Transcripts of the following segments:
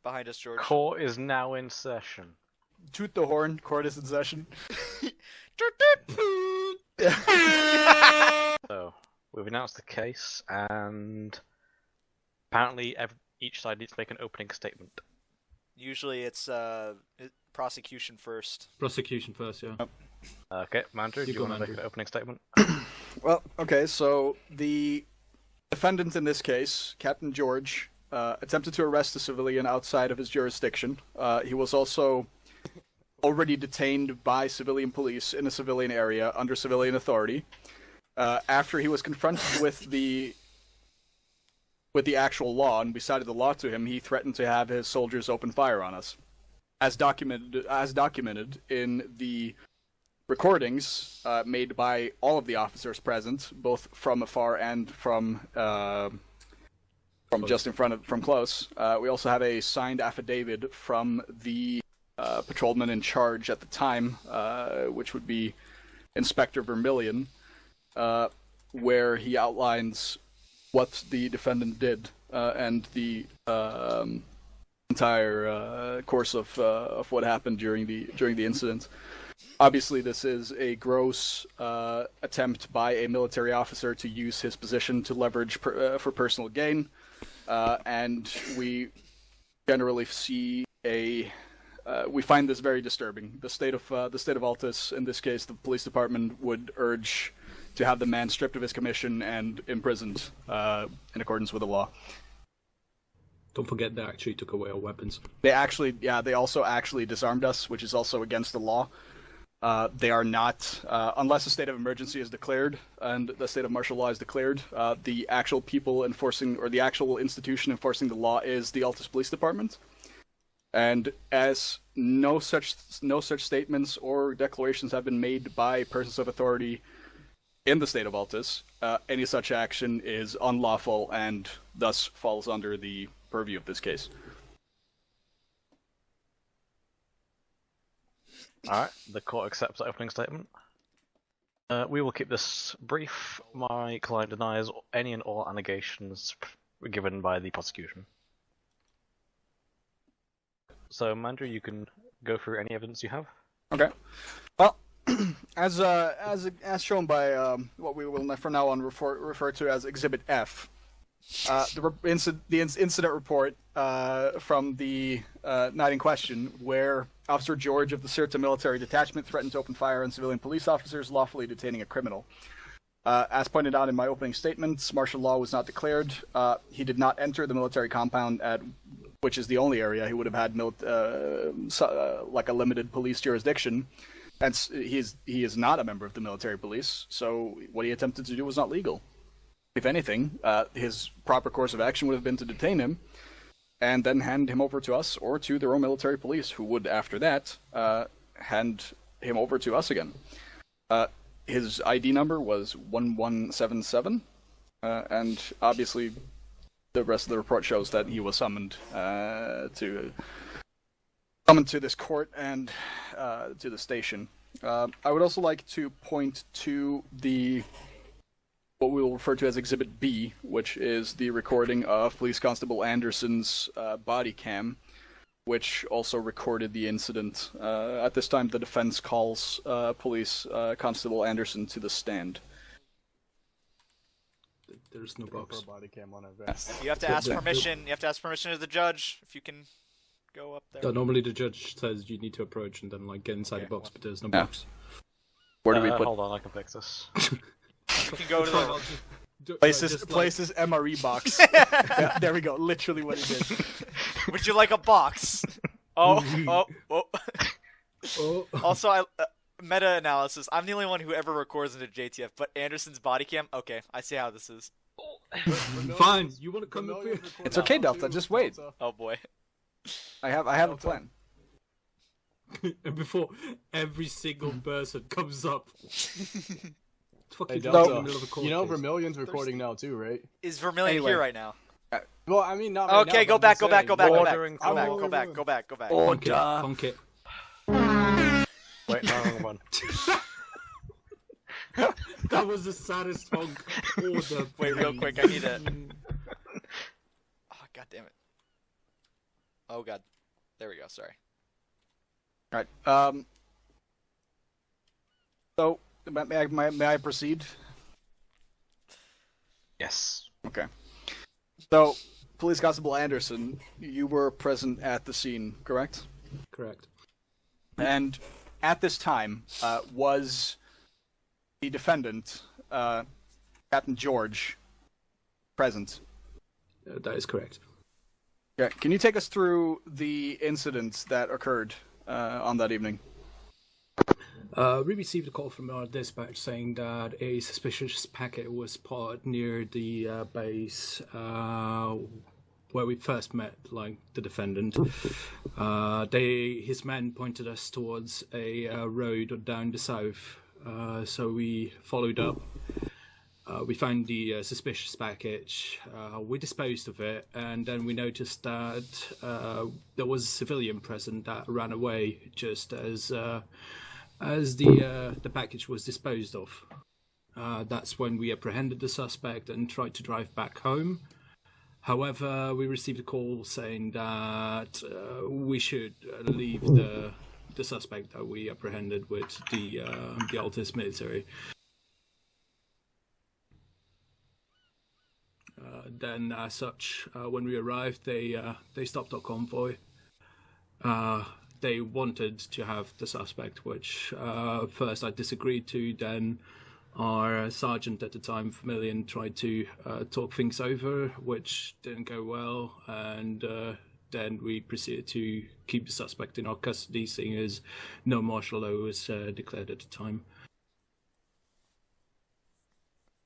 behind us, George. Court is now in session. Toot the horn. Court is in session. So, we've announced the case, and apparently each side needs to make an opening statement. Usually it's prosecution first. Prosecution first, yeah. Okay, Mandrew, do you want to make Mandrew. an opening statement? Well, okay, so the defendant in this case, Captain George, attempted to arrest a civilian outside of his jurisdiction. He was also already detained by civilian police in a civilian area under civilian authority. After he was confronted with the actual law and we cited the law to him, he threatened to have his soldiers open fire on us. As documented in the recordings made by all of the officers present, both from afar and from just in front of, from close. We also have a signed affidavit from the patrolman in charge at the time, which would be Inspector Vermillion, where he outlines what the defendant did and the entire course of what happened during the incident. Obviously, this is a gross attempt by a military officer to use his position to leverage for personal gain, and we generally see we find this very disturbing. The state of Altus, in this case, the police department, would urge to have the man stripped of his commission and imprisoned in accordance with the law. Don't forget they actually took away our weapons. They also actually disarmed us, which is also against the law. They are not, unless a state of emergency is declared and the state of martial law is declared, the actual people enforcing, or the actual institution enforcing the law is the Altus Police Department. And as no such statements or declarations have been made by persons of authority in the state of Altus, any such action is unlawful and thus falls under the purview of this case. Alright, the court accepts that opening statement. We will keep this brief. My client denies any and all allegations given by the prosecution. So, Mandrew, you can go through any evidence you have. Okay. Well, as shown by what we will from now on refer to as Exhibit F, the incident report from the night in question, where Officer George of the Sirta Military Detachment threatened to open fire on civilian police officers lawfully detaining a criminal. As pointed out in my opening statements, martial law was not declared. He did not enter the military compound, which is the only area he would have had like a limited police jurisdiction. And he is not a member of the military police, so what he attempted to do was not legal. If anything, his proper course of action would have been to detain him and then hand him over to us or to their own military police, who would, after that, hand him over to us again. His ID number was 1177, and obviously the rest of the report shows that he was summoned to this court and to the station. I would also like to point to what we will refer to as Exhibit B, which is the recording of Police Constable Anderson's body cam, which also recorded the incident. At this time, the defense calls Police Constable Anderson to the stand. There's no box. Body cam on our vest. You have to ask permission. You have to ask permission of the judge if you can go up there. Normally the judge says you need to approach and then get inside the box, but there's no box. Where do we put? Hold on, I can fix this. You can go to the Places MRE box. Yeah, there we go. Literally what he did. Would you like a box? Oh. Also, meta-analysis. I'm the only one who ever records into JTF, but Anderson's body cam? Okay, I see how this is. Fine, you want to come up here? It's okay, Delta. Just wait. Oh boy. I have a plan. And before every single person comes up. Hey, Delta, you know Vermillion's recording now too, right? Is Vermillion here right now? Well, I mean, not right now. Okay, go back. Order. Honk it. Wait, no, wrong one. That was the saddest honk. Order. Wait, real quick, I need it. Oh, god damn it. Oh god. There we go. Sorry. All right. So, may I proceed? Yes. Okay. So, Police Constable Anderson, you were present at the scene, correct? Correct. And at this time, was the defendant, Captain George, present? That is correct. Okay. Can you take us through the incidents that occurred on that evening? We received a call from our dispatch saying that a suspicious packet was spotted near the base where we first met, the defendant. His men pointed us towards a road down the south, so we followed up. We found the suspicious package. We disposed of it, and then we noticed that there was a civilian present that ran away just as the package was disposed of. That's when we apprehended the suspect and tried to drive back home. However, we received a call saying that we should leave the suspect that we apprehended with the Altus military. Then, as such, when we arrived, they stopped our convoy. They wanted to have the suspect, which first I disagreed to. Then our sergeant at the time, Vermillion, tried to talk things over, which didn't go well. And then we proceeded to keep the suspect in our custody, seeing as no martial law was declared at the time.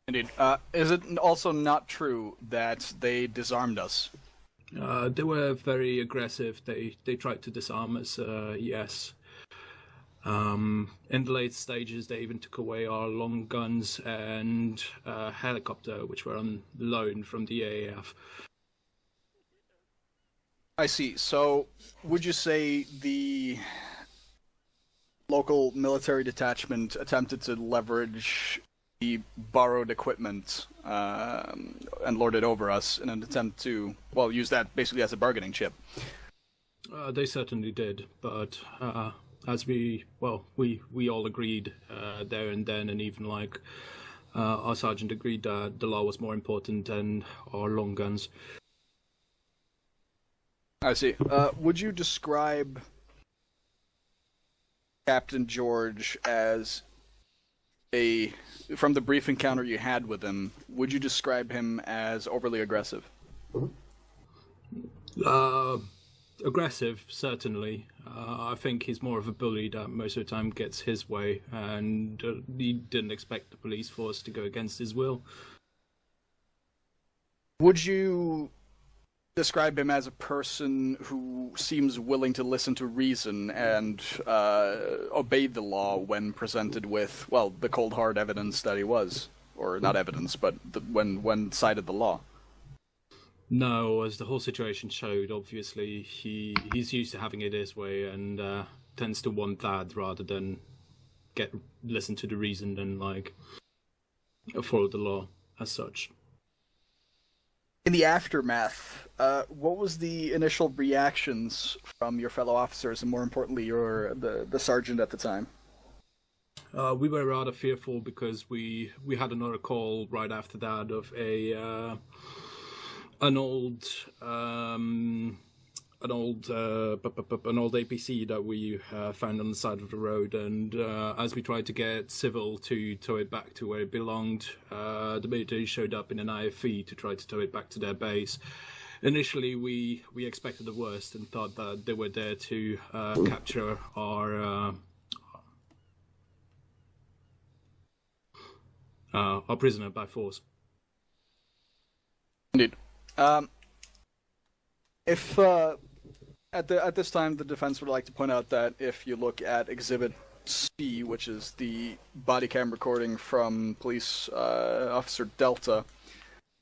Indeed. Is it also not true that they disarmed us? They were very aggressive. They tried to disarm us, yes. In the late stages, they even took away our long guns and helicopter, which were on loan from the AAF. I see. So, would you say the local military detachment attempted to leverage the borrowed equipment and lord it over us in an attempt to, well, use that basically as a bargaining chip? They certainly did, but as we all agreed there and then, and even our sergeant agreed that the law was more important than our long guns. I see. Would you describe Captain George as from the brief encounter you had with him, would you describe him as overly aggressive? Aggressive, certainly. I think he's more of a bully that most of the time gets his way, and he didn't expect the police force to go against his will. Would you describe him as a person who seems willing to listen to reason and obey the law when presented with, well, the cold hard evidence that he was? Or not evidence, but when cited the law? No, as the whole situation showed, obviously he's used to having it his way and tends to want that rather than listen to the reason and follow the law as such. In the aftermath, what was the initial reactions from your fellow officers, and more importantly, the sergeant at the time? We were rather fearful because we had another call right after that of an old APC that we found on the side of the road, and as we tried to get civil to tow it back to where it belonged, the military showed up in an IFV to try to tow it back to their base. Initially, we expected the worst and thought that they were there to capture our prisoner by force. Indeed. If at this time the defense would like to point out that if you look at Exhibit C, which is the body cam recording from Police Officer Delta,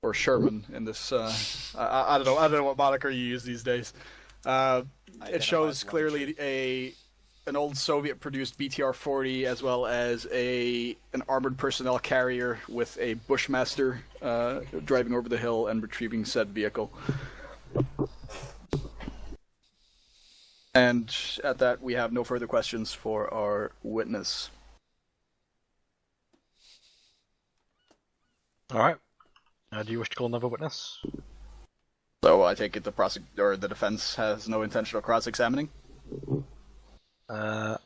or Sherman in this, I don't know what moniker you use these days. It shows clearly an old Soviet-produced BTR-40 as well as an armored personnel carrier with a Bushmaster driving over the hill and retrieving said vehicle. And at that, we have no further questions for our witness. All right. Do you wish to call another witness? So I take it the defense has no intention of cross-examining? I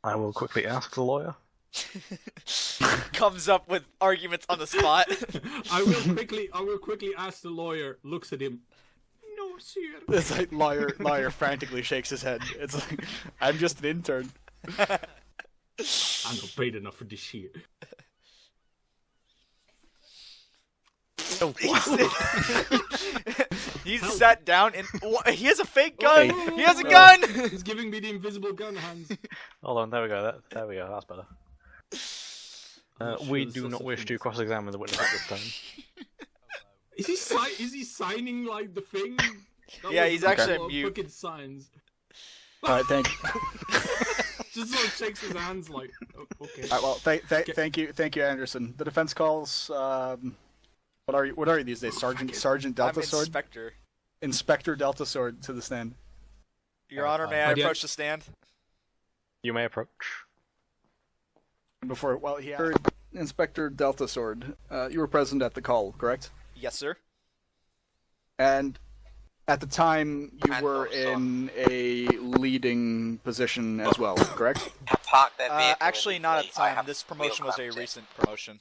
will quickly ask the lawyer. Comes up with arguments on the spot. I will quickly ask the lawyer. Looks at him. No, sir. It's like lawyer frantically shakes his head. It's like, I'm just an intern. I'm not paid enough for this shit. He's sat down and he has a fake gun. He has a gun. He's giving me the invisible gun hands. Hold on, there we go. There we go. That's better. We do not wish to cross-examine the witness at this time. Is he signing like the thing? Yeah, he's actually a mute. Fucking signs. Alright, thank you. Just sort of shakes his hands like, oh, okay. Alright, well, thank you, Anderson. The defense calls. What are you these days? Sergeant Delta I'm Sword. Inspector. Inspector Delta Sword to the stand. Your Honor, may I approach the stand? You may approach. He heard Inspector Delta Sword. You were present at the call, correct? Yes, sir. And at the time, you were in a leading position as well, correct? Actually, not at the time. This promotion was a recent promotion.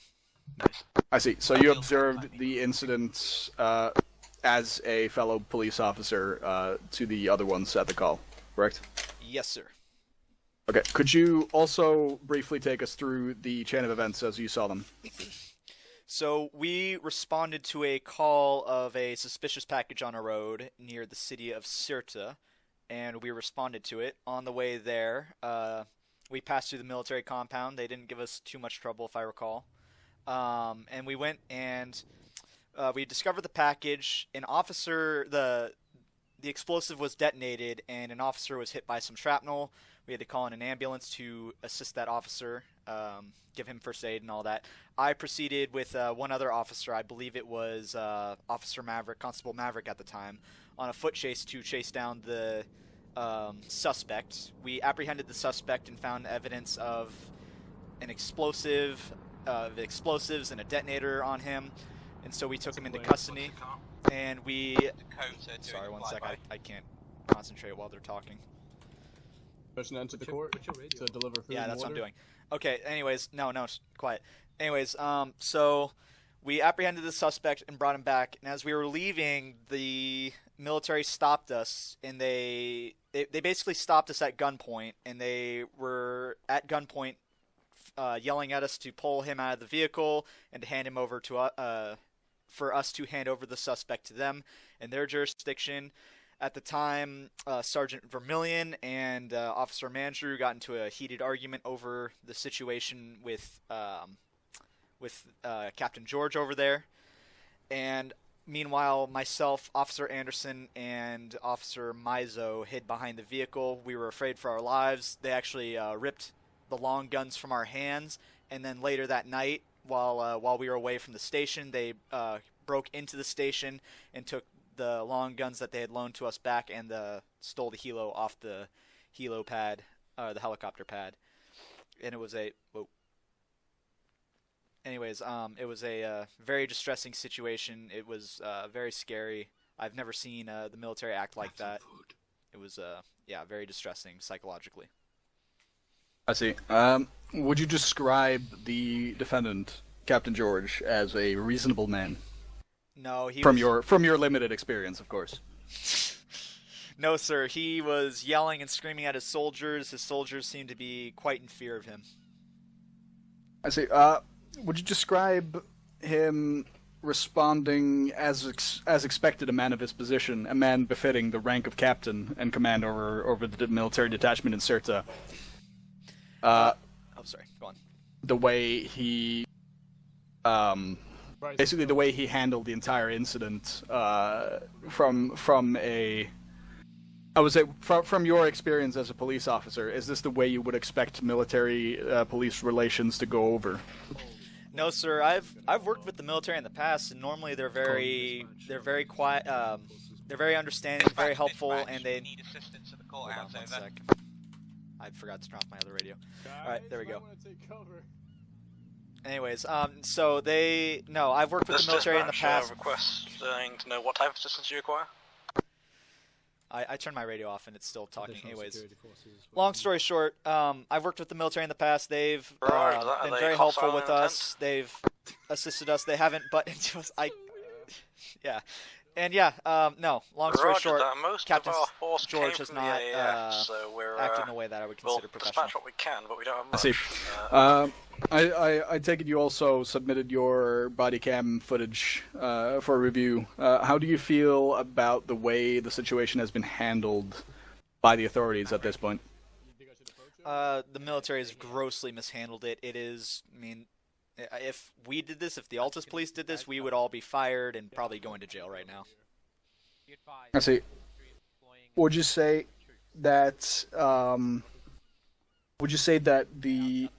I see. So you observed the incident as a fellow police officer to the other ones at the call, correct? Yes, sir. Okay. Could you also briefly take us through the chain of events as you saw them? So we responded to a call of a suspicious package on a road near the city of Sirte, and we responded to it. On the way there, we passed through the military compound. They didn't give us too much trouble, if I recall. And we went and we discovered the package. An officer, the explosive was detonated, and an officer was hit by some shrapnel. We had to call in an ambulance to assist that officer, give him first aid and all that. I proceeded with one other officer, I believe it was Officer Maverick, Constable Maverick at the time, on a foot chase to chase down the suspect. We apprehended the suspect and found evidence of an explosives and a detonator on him, and so we took him into custody. And we... Sorry, one sec, I can't concentrate while they're talking. Person enter the court to deliver food. Yeah, and that's what I'm water. doing. Okay, anyways, no, quiet. Anyways, so we apprehended the suspect and brought him back, and as we were leaving, the military stopped us, and they basically stopped us at gunpoint, and they were at gunpoint yelling at us to pull him out of the vehicle and to hand him over to for us to hand over the suspect to them in their jurisdiction. At the time, Sergeant Vermillion and Officer Mandrew got into a heated argument over the situation with Captain George over there. And meanwhile, myself, Officer Anderson, and Officer Mizo hid behind the vehicle. We were afraid for our lives. They actually ripped the long guns from our hands, and then later that night, while we were away from the station, they broke into the station and took the long guns that they had loaned to us back and stole the helo off the helo pad, the helicopter pad. And it was a... Whoa. Anyways, it was a very distressing situation. It was very scary. I've never seen the military act like that. It was, yeah, very distressing psychologically. I see. Would you describe the defendant, Captain George, as a reasonable man? No, he from your limited experience, of course. No, sir. He was yelling and screaming at his soldiers. His soldiers seemed to be quite in fear of him. I see. Would you describe him responding as expected, a man of his position, a man befitting the rank of captain and command over the military detachment in Sirte? Oh, sorry. Go on. The way he, basically the way he handled the entire incident, from a, I would say, from your experience as a police officer, is this the way you would expect military police relations to go over? No, sir. I've worked with the military in the past, and normally they're very quiet. They're very understanding, very helpful, and they need assistance at the Hold courthouse. on one Over. sec. I forgot to turn off my other radio. Alright, there we go. Anyways, so I've worked with the military in the past. Requesting to know what type of assistance you require. I turned my radio off and it's still talking. Anyways, long story short, I've worked with the military in the past. They've been very helpful with us. They've assisted us. They haven't butted into us. Yeah. And no. Long story short, Captain George has not acted in a way that I would consider professional. Dispatch what we can, but we don't have I much. see. I take it you also submitted your body cam footage for review. How do you feel about the way the situation has been handled by the authorities at this point? The military has grossly mishandled it. It is, I mean, if we did this, if the Altus police did this, we would all be fired and probably going to jail right now. I see. Would you say that the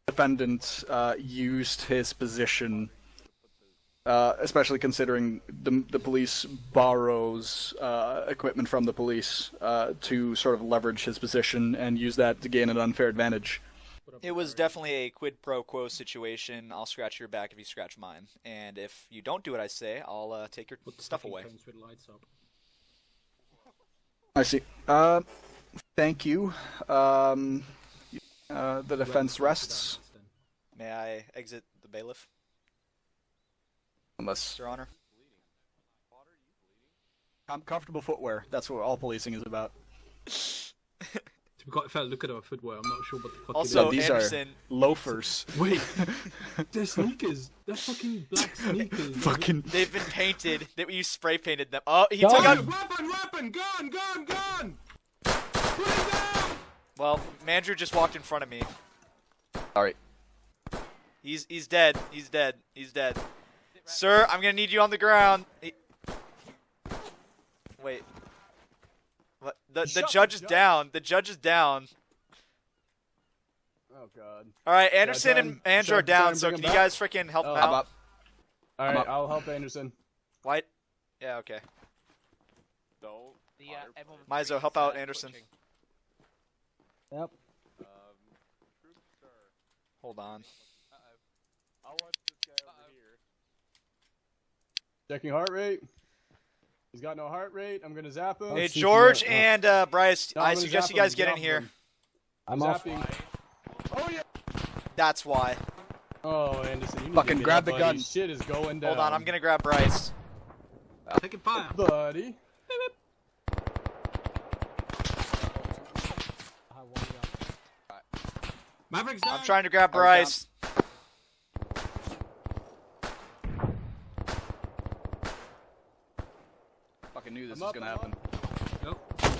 defendant used his position, especially considering the police borrows equipment from the police to sort of leverage his position and use that to gain an unfair advantage? It was definitely a quid pro quo situation. I'll scratch your back if you scratch mine. And if you don't do what I say, I'll take your stuff away. I see. Thank you. The defense rests. May I exit the bailiff, Unless Your Honor? comfortable footwear. That's what all policing is about. If I look at our footwear, I'm not sure what the fuck Also, No, these Anderson, are loafers. Wait, they're sneakers. They're fucking black sneakers. Fucking. they've been painted. That you spray painted them. Oh, he Gun! took out. Weapon! Gun! Put it down! Well, Mandrew just walked in front of me. All right. He's dead. He's dead. Sir, I'm gonna need you on the ground. Wait. What? The judge is down. The judge is down. Oh god. All right, Anderson and Andrew are down. Try So and can bring you him guys freaking help Oh, them I'm out? up. Alright, up. I'll help Anderson. What? Yeah. Okay. No. Mizo, help out Anderson. Yep. Hold on. I'll watch this guy over here. Checking heart rate. He's got no heart rate. I'm gonna zap him. Hey, CPR. George and Bryce, No, I I'm gonna suggest zap you guys him, get in zap here. him. I'm off. Zapping. Oh yeah. That's why. Oh, Anderson, you need Fucking to get grab up, the buddy. gun. Shit is going down. Hold on, I'm gonna grab Bryce. Taking fire. Buddy. Maverick's down. I'm trying to grab Bryce. Fucking knew this I'm was up, gonna I'm happen.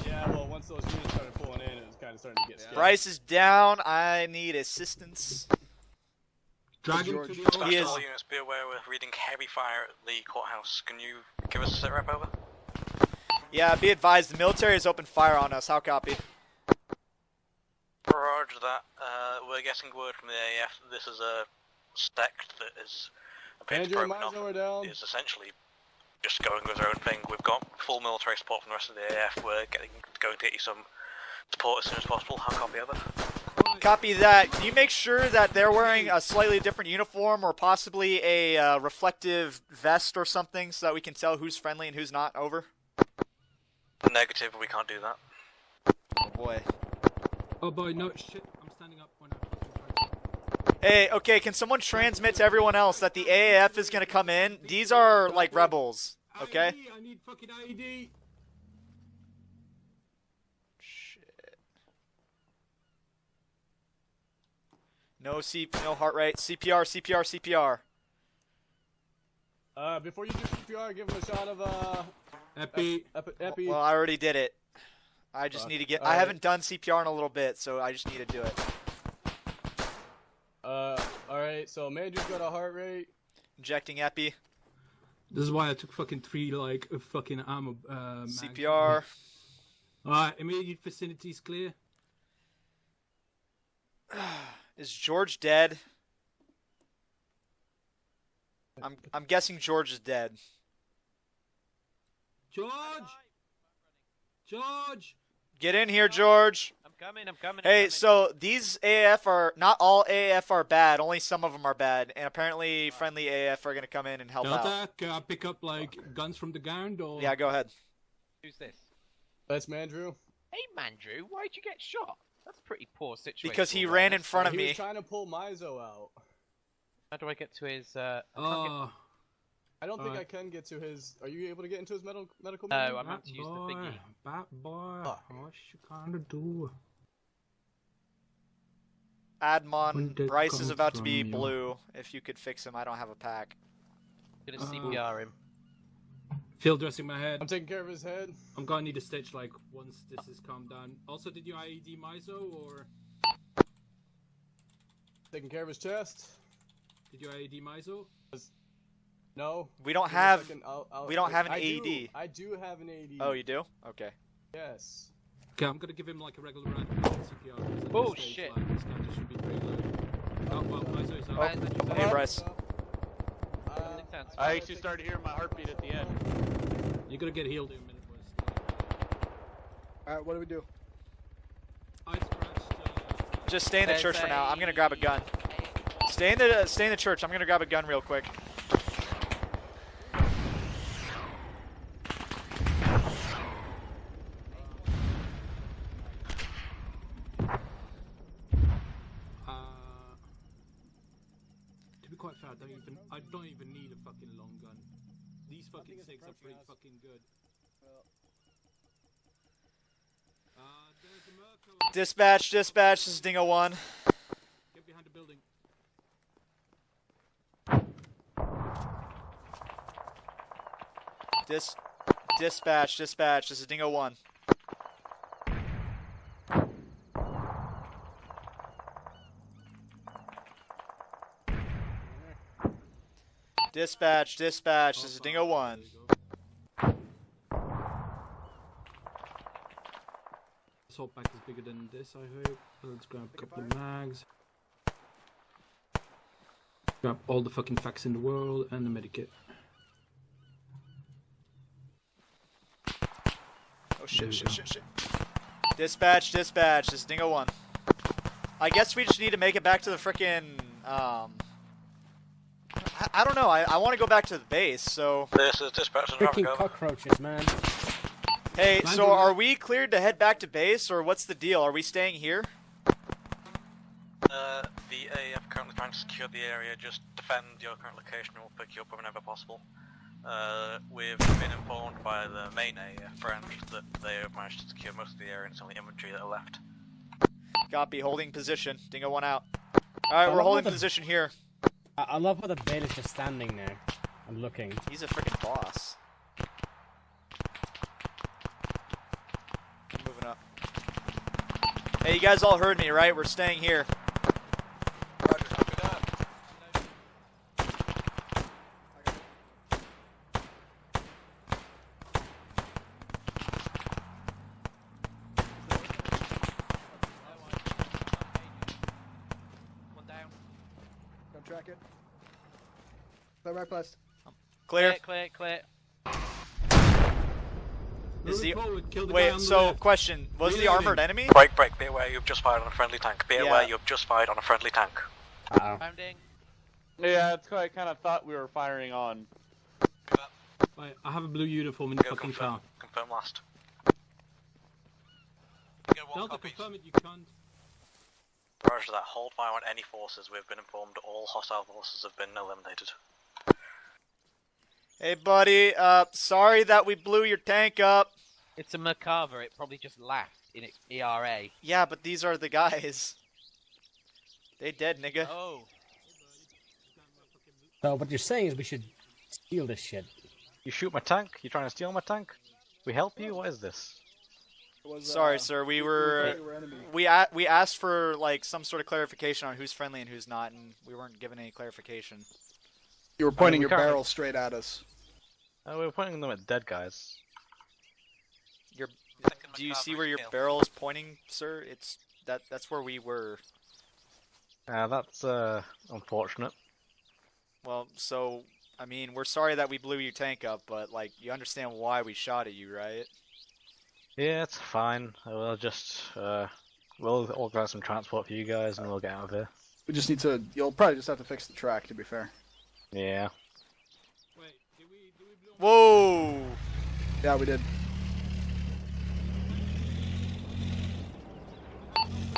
Yeah, well, once those units started pulling in, it was kind of starting to get scary. Bryce is down. I need assistance. Drag him George. to the He old is- All units be aware we're reading heavy fire at the courthouse. Can you give us a sit rep over? Yeah, be advised, the military has opened fire on us. How copy? Roger that. We're getting word from the AF that this is a sect that is appears Andrew and broken off. Mizo are down. Is essentially just going with their own thing. We've got full military support from the rest of the AF. We're going to get you some support as soon as possible. How copy over? Copy that. Can you make sure that they're wearing a slightly different uniform or possibly a reflective vest or something so that we can tell who's friendly and who's not? Over. Negative, we can't do that. Oh boy. Oh boy, no shit. I'm standing up. Hey, okay, can someone transmit to everyone else that the AAF is gonna come in? These are like rebels, okay? IED, I need fucking IED. Shit. No heart rate. CPR. Before you do CPR, give him a shot of Epi. Epi. Well, I already did it. I just need to get. I Alright. haven't done CPR in a little bit, so I just need to do it. Alright, so Major's got a heart rate. Injecting epi. This is why I took fucking 3 fucking ammo. CPR. Alright, immediate vicinities clear. Is George dead? I'm guessing George is dead. George! George! Get in here, George. I'm coming. Hey, so these AAF are not all AAF are bad. Only some of them are bad, and apparently friendly AAF are gonna come in and help out. Delta, can I pick up like guns from the ground or? Yeah, go ahead. Who's this? That's Mandrew. Hey, Mandrew, why'd you get shot? That's a pretty poor situation. Because he ran in front of He me. was trying to pull Mizo out. How do I get to his? I don't think I can get to his. Are you able to get into his medical? No, I'm going to use the thingy. Bad boy. What you gonna do? Admon, Bryce is about to be blue. If you could fix him, I don't have a pack. I'm gonna CPR him. Field dressing my head. I'm taking care of his head. I'm gonna need a stitch like once this is calmed down. Also, did you IED Mizo or? Taking care of his chest. Did you IED Mizo? No. We don't have. We don't have an AED. I do have an AED. Oh, you do? Okay. Yes. Okay, I'm gonna give him like a regular round of CPR. Oh shit! Like, this guy just should be pretty low. Oh well, Mizo's out. Oh, hey Bryce. I actually started hearing my heartbeat at the end. You're gonna get healed in a minute, boys. Alright, what do we do? I scratched. Just stay in the church for now. I'm gonna grab a gun. Stay in the church. I'm gonna grab a gun real quick. To be quite fair, I don't even need a fucking long gun. These fucking SIGs are pretty fucking good. There's a Merco. Dispatch, this is Dingo 1. Get behind the building. Dispatch, this is Dingo 1. Dispatch, this is Dingo 1. Assault pack is bigger than this, I hope. Let's grab a couple of mags. Grab all the fucking facts in the world and the medikit. Oh shit. Dispatch, this is Dingo 1. I guess we just need to make it back to the frickin', I don't know, I want to go back to the base, so... This is dispatch and Freaking cockroaches, man. Hey, so are we cleared to head back to base, or what's the deal? Are we staying here? The AAF currently trying to secure the area. Just defend your current location and we'll pick you up whenever possible. We've been informed by the main AAF branch that they have managed to secure most of the area and it's only infantry that are left. Copy, holding position. Dingo 1 out. Alright, we're holding position here. I love how the bait is just standing there and looking. He's a freaking boss. Moving up. Hey, you guys all heard me, right? We're staying here. Roger, copy that. One down. Don't track it. Clear my place. Clear. Clear. Is the... Forward, kill the guy Wait, on the so left. question. Was the Reloading. armored enemy? Break, be aware you've just fired on a friendly tank. Be aware you've just fired on a friendly tank. Uh-oh. Founding. Yeah, that's what I kind of thought we were firing on. Right, I have a blue uniform in the Go fucking confirm. car. Confirm last. Delta, confirm it, you cunt. Roger that. Hold fire on any forces. We've been informed all hostile forces have been eliminated. Hey, buddy. Sorry that we blew your tank up. It's a Merkava. It probably just laughed in its ERA. Yeah, but these are the guys. They dead, nigga. Oh. So what you're saying is we should steal this shit. You shoot my tank? You trying to steal my tank? We help you? What is this? Sorry, sir. We were enemy. we asked for like some sort of clarification on who's friendly and who's not, and we weren't given any clarification. You were pointing we your can't- barrel straight at us. We were pointing them at dead guys. Do you see where your barrel is pointing, sir? That's where we were. That's unfortunate. Well, so I mean, we're sorry that we blew your tank up, but like you understand why we shot at you, right? Yeah, it's fine. We'll just we'll organize some transport for you guys, and we'll get out of here. We just need to. You'll probably just have to fix the track, to be fair. Yeah. Wait, did we blow Whoa! Yeah, we did.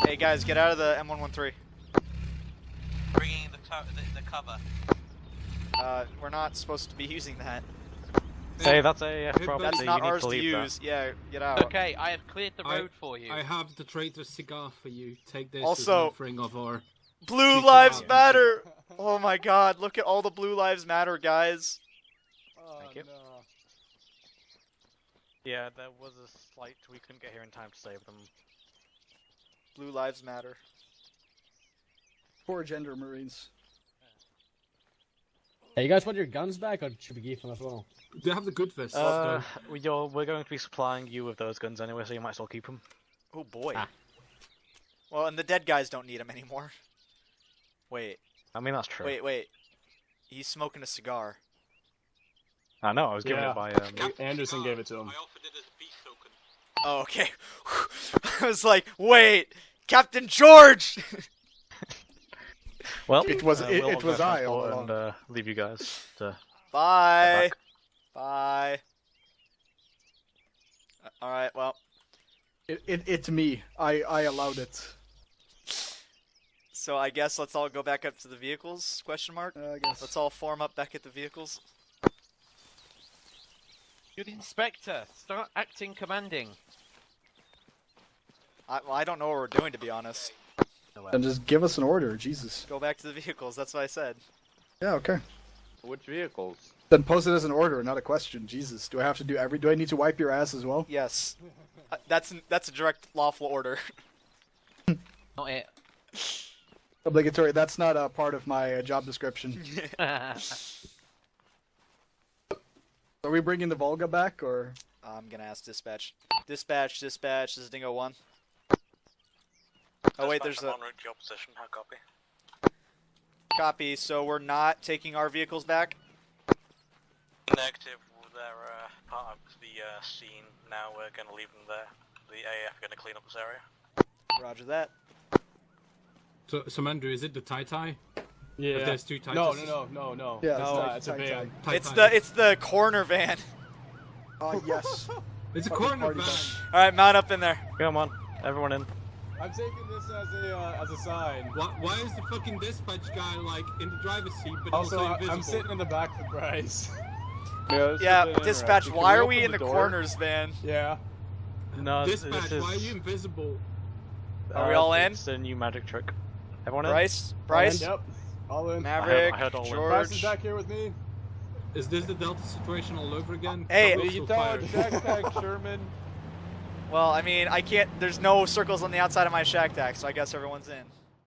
Hey guys, get out of the M113. Bringing the cover. We're not supposed to be using that. Hey, that's AF property. That's you not need ours to to leave use. that. Yeah, get out. Okay, I have cleared the road for you. I have the traitor's cigar for you. Take this Also- as an offering of our... Blue Speak Lives about- Matter! Oh my god, look at all the Blue Lives Matter, guys. Oh, Thank you. no. Yeah, there was a slight. We couldn't get here in time to save them. Blue Lives Matter. Poor gender Marines. Hey, you guys want your guns back, or should we give them as well? They have the good vests. We're going to be supplying you with those guns anyway, so you might as well keep them. Oh boy. Ah. Well, and the dead guys don't need them anymore. Wait, I mean, that's true. wait. He's smoking a cigar. I know. I was given Yeah. it by Anderson gave it to him. I offered it as a peace token. Oh, okay. I was like, wait, Captain George! Well, It was- we'll it organize was I all transport and leave you guys to. Bye. Back. Bye. Alright, well. It's me. I allowed it. So I guess let's all go back up to the vehicles, question mark? I guess. Let's all form up back at the vehicles. You're the inspector. Start acting commanding. I don't know what we're doing, to be honest. And just give us an order, Jesus. Go back to the vehicles, that's what I said. Yeah, okay. Which vehicles? Then post it as an order, not a question. Jesus, do I have to do do I need to wipe your ass as well? Yes. That's a direct lawful order. Not it. Obligatory. That's not a part of my job description. Are we bringing the Volga back, or? I'm gonna ask dispatch. Dispatch, this is Dingo 1. Oh wait, there's a... En route to your position, I copy. Copy, so we're not taking our vehicles back? Negative, they're part of the scene. Now we're going to leave them there. The AF are going to clean up this area. Roger that. So Andrew, is it the tie? Yeah. If there's two Titans. No. Yeah, it's it's not. like It's a tie-tie. van. It's the corner van. Yes. It's a Fucking corner party van. Alright, mount up in there. Come on, everyone in. I'm taking this as a sign. Why is the fucking dispatch guy like in the driver's seat but Also, also invisible? I'm sitting in the back for Bryce. Yeah, dispatch, why are we in the corners, van? Yeah. No, Dispatch, this is, why are you invisible? Are we all in? It's a new magic trick. Everyone in? Bryce? Yep. All in. Maverick, I heard all in. Bryce is George. back here with me. Is this the Delta situation all over again? Hey, That looks You so tell fired. Jack Sherman. Well, I mean, I can't... There's no circles on the outside of my shack tack, so I guess everyone's in.